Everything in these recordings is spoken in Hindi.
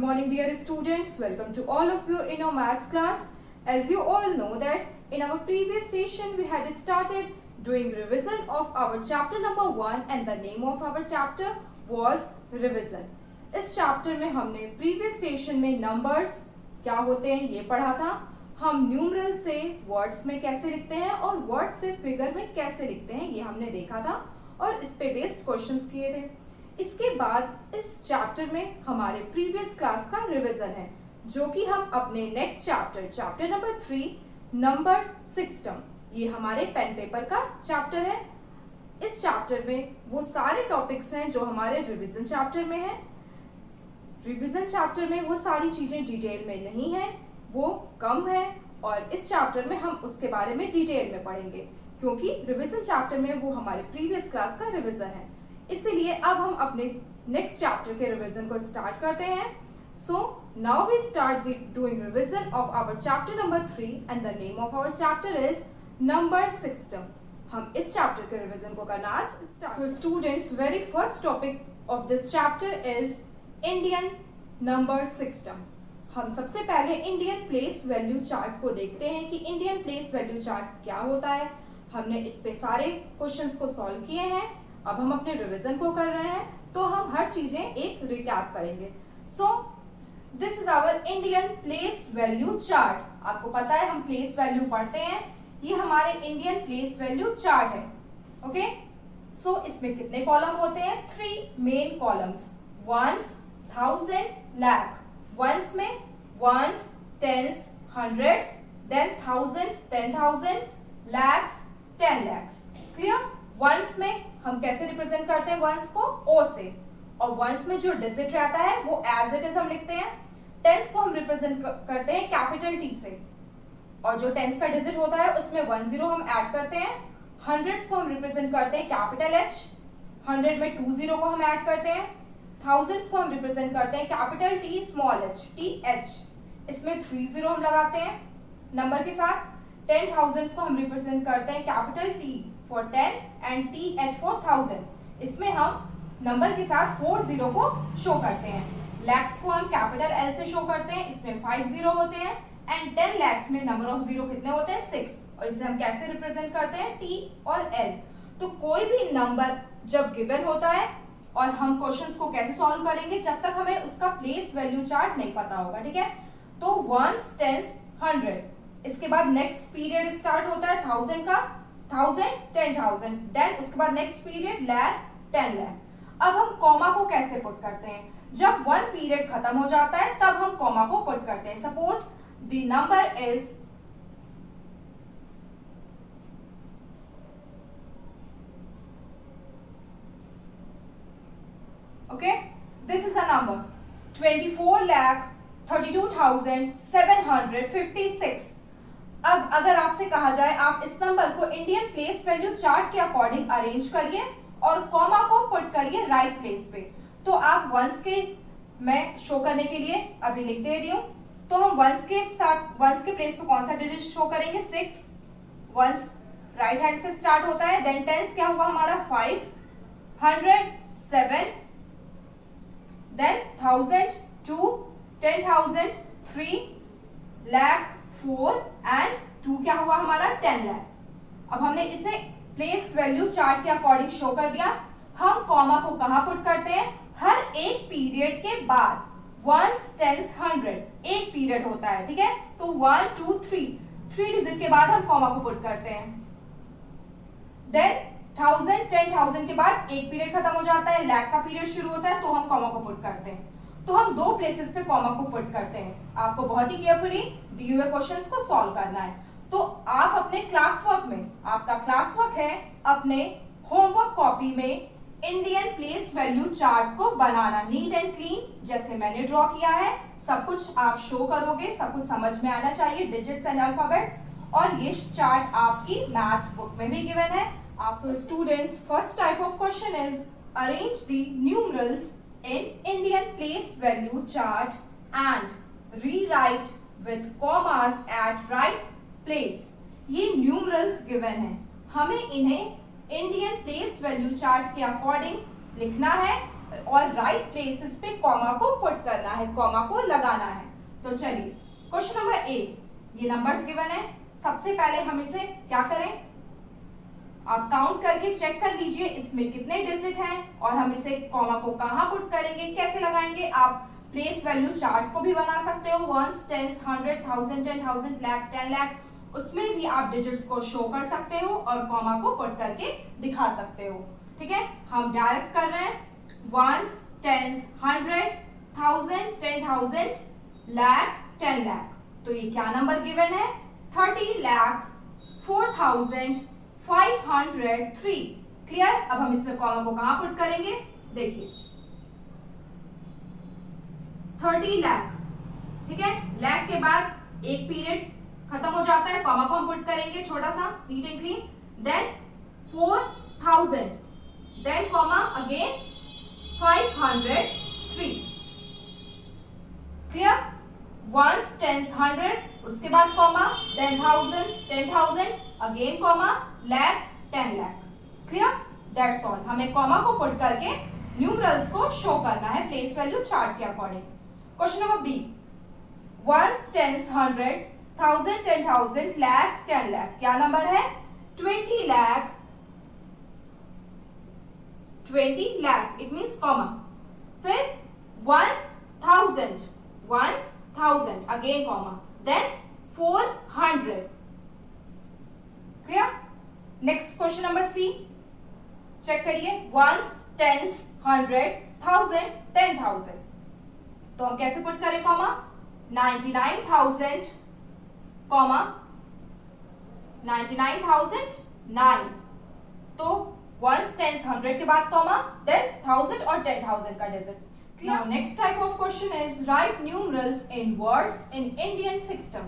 Good morning dear students, welcome to all of you in our maths class. As you all know that in our previous session we had started doing revision of our chapter number 1 and the name of our chapter was revision. इस chapter में हमने previous session में numbers क्या होते हैं ये पढ़ा था, हम न्यूमरल से वर्ड्स में कैसे लिखते हैं और वर्ड से फिगर में कैसे लिखते हैं ये हमने देखा था और इस पे बेस्ड क्वेश्चंस किए थे। इसके बाद इस चैप्टर में हमारे प्रीवियस क्लास का रिवीजन है जो कि हम अपने next chapter number 3 number system, ये हमारे पेन पेपर का चैप्टर है। इस चैप्टर में वो सारे टॉपिक्स हैं जो हमारे रिवीजन चैप्टर में हैं। रिवीजन चैप्टर में वो सारी चीजें डिटेल में नहीं है, वो कम है और इस चैप्टर में हम उसके बारे में डिटेल में पढ़ेंगे क्योंकि रिवीजन चैप्टर में वो हमारे प्रीवियस क्लास का रिवीजन है। इसीलिए अब हम अपने नेक्स्ट चैप्टर के रिवीजन को स्टार्ट करते हैं। So now we start doing revision of our chapter number 3 and the name of our chapter is number system. हम इस चैप्टर के रिवीजन को करना आज start. So students, very first topic of this chapter is Indian number system. हम सबसे पहले इंडियन प्लेस वैल्यू चार्ट को देखते हैं कि इंडियन प्लेस वैल्यू चार्ट क्या होता है। हमने इस पे सारे क्वेश्चंस को सॉल्व किए हैं, अब हम अपने रिवीजन को कर रहे हैं तो हम हर चीजें एक रिकैप करेंगे। So this is our Indian place value chart. आपको पता है हम प्लेस वैल्यू पढ़ते हैं, ये हमारे इंडियन प्लेस वैल्यू चार्ट है। ओके, सो इसमें कितने कॉलम होते हैं? 3 main columns, ones, thousand, lakh. Ones में ones, tens, hundreds, then thousands, 10,000, lakhs, 10 lakhs. Clear? Ones में हम कैसे रिप्रेजेंट करते हैं वंस को? ओ से, और वंस में जो डिजिट रहता है वो एज इट इज हम लिखते हैं। टेंस को हम रिप्रेजेंट करते हैं कैपिटल टी से, और जो टेंस का डिजिट होता है उसमें 10 हम ऐड करते हैं। हंड्रेड्स को हम रिप्रेजेंट करते हैं कैपिटल एच, 100 में 20 को हम ऐड करते हैं। थाउजेंड्स को हम रिप्रेजेंट करते हैं capital T small H, T H, इसमें 30 हम लगाते हैं नंबर के साथ। 10,000 को हम रिप्रेजेंट करते हैं capital T for 10 and T H for 1000, इसमें हम नंबर के साथ 40 को शो करते हैं। लैक्स को हम कैपिटल एल से शो करते हैं, इसमें 50 होते हैं। एंड 10 लैक्स में नंबर ऑफ जीरो कितने होते हैं? 6, और इसे हम कैसे रिप्रेजेंट करते हैं? टी और एल। तो कोई भी नंबर जब गिवन होता है, और हम क्वेश्चंस को कैसे सॉल्व करेंगे जब तक हमें उसका प्लेस वैल्यू चार्ट नहीं पता होगा, ठीक है? तो वंस, टेंस, 100, इसके बाद नेक्स्ट पीरियड स्टार्ट होता है 1000 का, 1000, 10,000, देन उसके बाद नेक्स्ट पीरियड लैख, 10 लैख। अब हम कॉमा को कैसे पुट करते हैं? जब 1 पीरियड खत्म हो जाता है तब हम कॉमा को पुट करते हैं। Suppose the number is okay, this is a number 24,32,756। अब अगर आपसे कहा जाए आप इस नंबर को इंडियन प्लेस वैल्यू चार्ट के अकॉर्डिंग अरेंज करिए और कॉमा को पुट करिए राइट प्लेस पे, तो आप वंस के मैं शो करने के लिए अभी लिख दे रही हूं। तो हम वंस के साथ वंस के प्लेस पे कौन सा डिजिट शो करेंगे? 6। वंस राइट हैंड से स्टार्ट होता है, देन टेंस क्या होगा हमारा? 5, 100, 7, then 1000, 2, 10,000, 3, lakh, 4 and 2 क्या हुआ हमारा? 10 लाख। अब हमने इसे प्लेस वैल्यू चार्ट के अकॉर्डिंग शो कर दिया। हम कॉमा को कहां पुट करते हैं? हर एक पीरियड के बाद। वंस, टेंस, 100 एक पीरियड होता है, ठीक है? तो 1, 2, 3 डिजिट के बाद हम कॉमा को पुट करते हैं। देन 1000, 10,000 के बाद एक पीरियड खत्म हो जाता है, लैख का पीरियड शुरू होता है, तो हम कॉमा को पुट करते हैं। तो हम 2 प्लेसेस पे कॉमा को पुट करते हैं। आपको बहुत ही केयरफुली दिए हुए क्वेश्चंस को सॉल्व करना है। तो आप अपने क्लास वर्क में, आपका क्लास वर्क है अपने होमवर्क कॉपी में इंडियन प्लेस वैल्यू चार्ट को बनाना नीट एंड क्लीन, जैसे मैंने ड्रॉ किया है। सब कुछ आप शो करोगे, सब कुछ समझ में आना चाहिए, डिजिट्स एंड अल्फाबेट्स, और ये चार्ट आपकी मैथ्स बुक में भी गिवन है। So students, first type of question is arrange the numerals in Indian place value chart and rewrite with commas at right place. ये numerals given है, हमें इन्हें Indian place value chart के अकॉर्डिंग लिखना है और राइट प्लेसेस पे कॉमा को पुट करना है, कॉमा को लगाना है। तो चलिए क्वेश्चन नंबर ए, ये नंबर्स गिवन है। सबसे पहले हम इसे क्या करें, आप काउंट करके चेक कर लीजिए इसमें कितने डिजिट हैं और हम इसे कॉमा को कहां पुट करेंगे, कैसे लगाएंगे। आप प्लेस वैल्यू चार्ट को भी बना सकते हो, वंस, टेंस, 100, 1000, 10,000, लाख, 10 लाख, उसमें भी आप डिजिट्स को शो कर सकते हो और कॉमा को पुट करके दिखा सकते हो। ठीक है, हम डायरेक्ट कर रहे हैं, वंस, टेंस, 100, 1000, 10,000, लाख, 10 लाख। तो ये क्या नंबर गिवन है, 30,04,503। क्लियर। अब हम इसमें कॉमा को कहां पुट करेंगे, देखिए 30 लाख, ठीक है, लाख के बाद एक पीरियड खत्म हो जाता है, कॉमा को हम पुट करेंगे छोटा सा neat and clean, then 4,000, then comma again 503। Clear. Ones, tens, 100, उसके बाद comma, then 1000, 10,000, again comma, lakh, 10 lakh. Clear, that's all. हमें कॉमा को पुट करके न्यूमरल्स को शो करना है प्लेस वैल्यू चार्ट के according. Question number B, ones, tens, 100, 1000, 10,000, lakh, 10 lakh. क्या नंबर है, 20 lakh, 20 lakh, it means comma, फिर 1,000, 1,000, again comma, then 400। Clear. Next question number C, check करिए, वंस, टेंस, 100, 1000, 10,000। तो हम कैसे पुट करें कॉमा, 99,000, कॉमा 99,009। तो वंस, टेंस, 100 के बाद कॉमा, देन 1000 और 10,000 का digit. Now next type of question is write numerals in words in Indian system.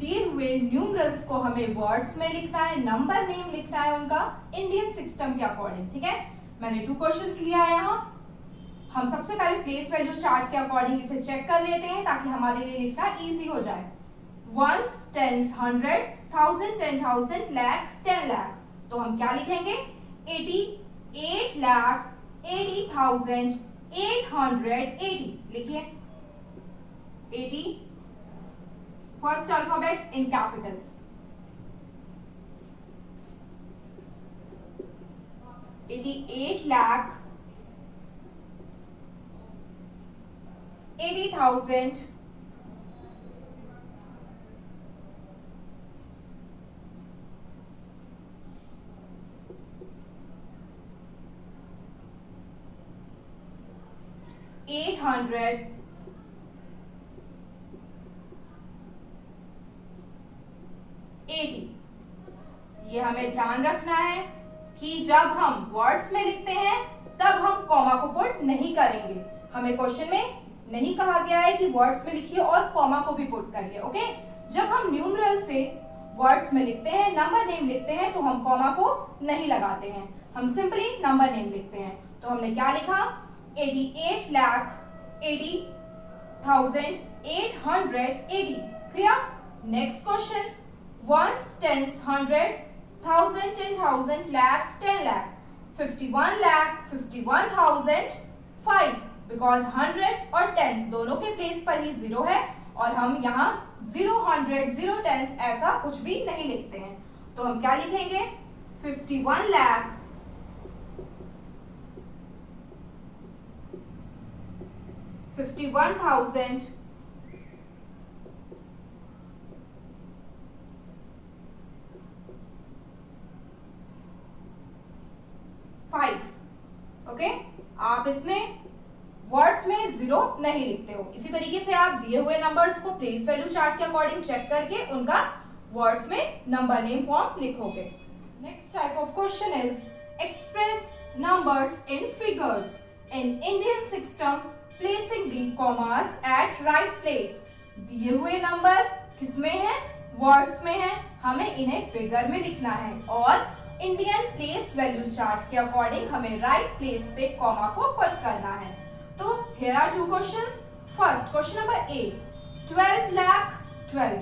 दिए हुए न्यूमरल्स को हमें वर्ड्स में लिखना है, नंबर नेम लिखना है उनका इंडियन सिस्टम के अकॉर्डिंग। ठीक है, मैंने 2 क्वेश्चंस लिया है यहाँ। हम सबसे पहले प्लेस वैल्यू चार्ट के अकॉर्डिंग इसे चेक कर लेते हैं ताकि हमारे लिए लिखना इजी हो जाए। Ones, tens, 100, 1000, 10,000, lakh, 10 lakh. तो हम क्या लिखेंगे, 88 लाख 80,880। लिखिए 80, first alphabet in capital, 88 lakh 80,000 800 80। ये हमें ध्यान रखना है कि जब हम वर्ड्स में लिखते हैं तब हम कॉमा को पुट नहीं करेंगे। हमें क्वेश्चन में नहीं कहा गया है कि वर्ड्स में लिखिए और कॉमा को भी पुट करिए। ओके, जब हम न्यूमरल से वर्ड्स में लिखते हैं, नंबर नेम लिखते हैं, तो हम कॉमा को नहीं लगाते हैं, हम सिंपली नंबर नेम लिखते हैं। तो हमने क्या लिखा, 88 lakh 80,880। Clear. Next question, ones, tens, 100, 1000, 10,000, lakh, 10 lakh. 51 lakh 51,005, because 100 और टेंस दोनों के प्लेस पर ही 0 है और हम यहाँ 0, 100, 0, टेंस ऐसा कुछ भी नहीं लिखते हैं। तो हम क्या लिखेंगे, 51 लाख 51,000 5। ओके, आप इसमें वर्ड्स में 0 नहीं लिखते हो। इसी तरीके से आप दिए हुए नंबर्स को प्लेस वैल्यू चार्ट के अकॉर्डिंग चेक करके उनका वर्ड्स में नंबर नेम फॉर्म लिखोगे। Next type of question is express numbers in figures in Indian system placing the commas at right place. दिए हुए नंबर किसमें है, वर्ड्स में है, हमें इन्हें फिगर में लिखना है और इंडियन प्लेस वैल्यू चार्ट के अकॉर्डिंग हमें राइट प्लेस पे कॉमा को पुट करना है। तो here are 2 questions. First question number A, 12 lakh 12.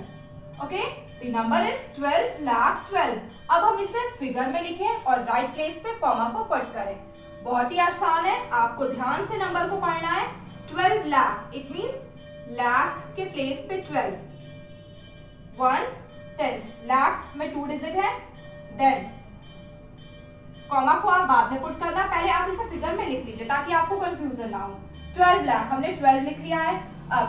Okay, the number is 12 lakh 12. अब हम इसे फिगर में लिखें और राइट प्लेस पे कॉमा को पुट करें। बहुत ही आसान है, आपको ध्यान से नंबर को पढ़ना है। 12 लाख, इट मीन्स लाख के प्लेस पे 12, वंस टेंस, लाख में 2 डिजिट है, देन कॉमा को आप बाद में पुट करना, पहले आप इसे फिगर में लिख लीजिए ताकि आपको कंफ्यूजन ना हो। 12 लाख हमने 12 लिख लिया है। अब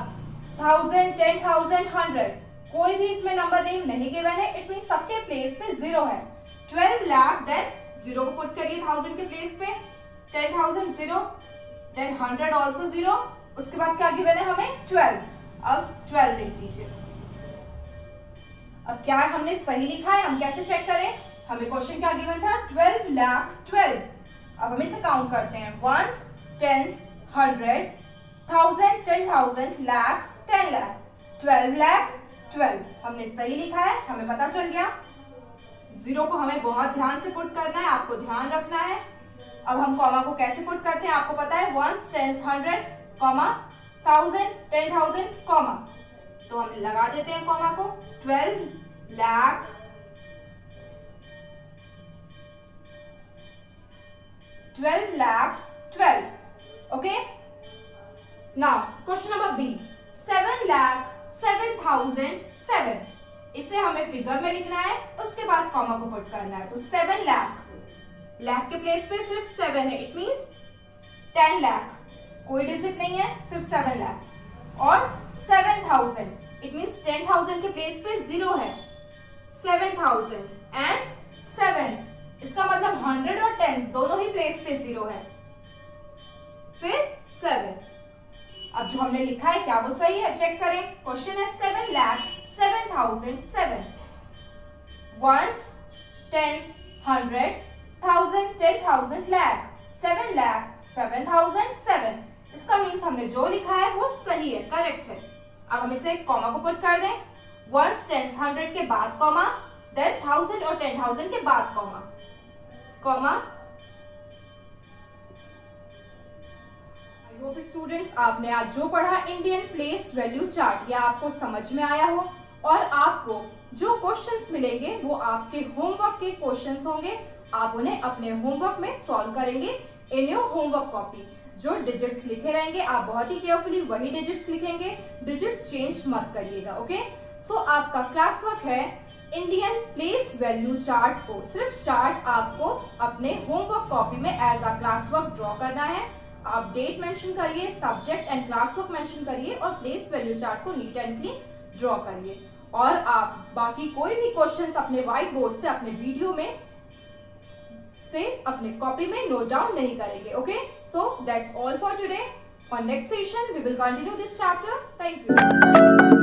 1000, 10,000, 100, कोई भी इसमें नंबर नेम नहीं गिवन है, इट मीन सबके प्लेस पे 0 है। 12 लाख, देन 0 को पुट करिए 1000 के प्लेस पे, 10,000 0, देन 100 ऑल्सो 0, उसके बाद क्या गिवन है हमें 12। अब 12 लिख दीजिए। अब क्या हमने सही लिखा है, हम कैसे चेक करें, हमें क्वेश्चन क्या गिवन था 12 लाख 12। अब हम इसे काउंट करते हैं, वंस, टेंस, 100, 1000, 10,000, लाख, 10 लाख, 12 लाख 12। हमने सही लिखा है, हमें पता चल गया। 0 को हमें बहुत ध्यान से पुट करना है, आपको ध्यान रखना है। अब हम कॉमा को कैसे पुट करते हैं आपको पता है, वंस, टेंस, 100, कॉमा, 1000, 10,000, कॉमा, तो हम लगा देते हैं कॉमा को। 12 lakh 12 lakh 12. Okay. Now question number B. 7 lakh 7,007. इसे हमें फिगर में लिखना है, उसके बाद कॉमा को पुट करना है। तो 7 लाख, लाख के प्लेस पे सिर्फ 7 है, इट मींस 10 लाख, कोई डिजिट नहीं है, सिर्फ 7 लाख। और 7,000, इट मींस 10,000 के प्लेस पे 0 है, 7,000 एंड 7, इसका मतलब 100 और 10 दोनों ही प्लेस पे 0 है, फिर 7। अब जो हमने लिखा है क्या वो सही है, चेक करें। क्वेश्चन है 7 लाख 7,007, वंस, टेंस, 100, 1000, 10,000, लाख, 7 लाख 7,007। इसका मीन्स हमने जो लिखा है वो सही है, करेक्ट है। अब हम इसे कॉमा को पुट कर दें, वंस, टेंस, 100 के बाद कॉमा, देन 1000 और 10,000 के बाद comma, comma. I hope students आपने आज जो पढ़ा इंडियन प्लेस वैल्यू चार्ट, यह आपको समझ में आया हो और आपको जो क्वेश्चंस मिलेंगे वो आपके होमवर्क के क्वेश्चंस होंगे। आप उन्हें अपने होमवर्क में सॉल्व करेंगे इन योर होमवर्क कॉपी। जो डिजिट्स लिखे रहेंगे आप बहुत ही केयरफुली वही डिजिट्स लिखेंगे, डिजिट्स चेंज मत करिएगा। ओके, सो आपका क्लास वर्क है इंडियन प्लेस वैल्यू चार्ट को, सिर्फ चार्ट आपको अपने होमवर्क कॉपी में as a class work draw करना है। आप डेट मेंशन करिए, subject and class work mention करिए और प्लेस वैल्यू चार्ट को नीट एंड क्लीन ड्रॉ करिए। और आप बाकी कोई भी क्वेश्चंस अपने व्हाइट बोर्ड से, अपने वीडियो में से अपने कॉपी में नोट डाउन नहीं करेंगे। Okay, so that's all for today. On next session we will continue this chapter. Thank you.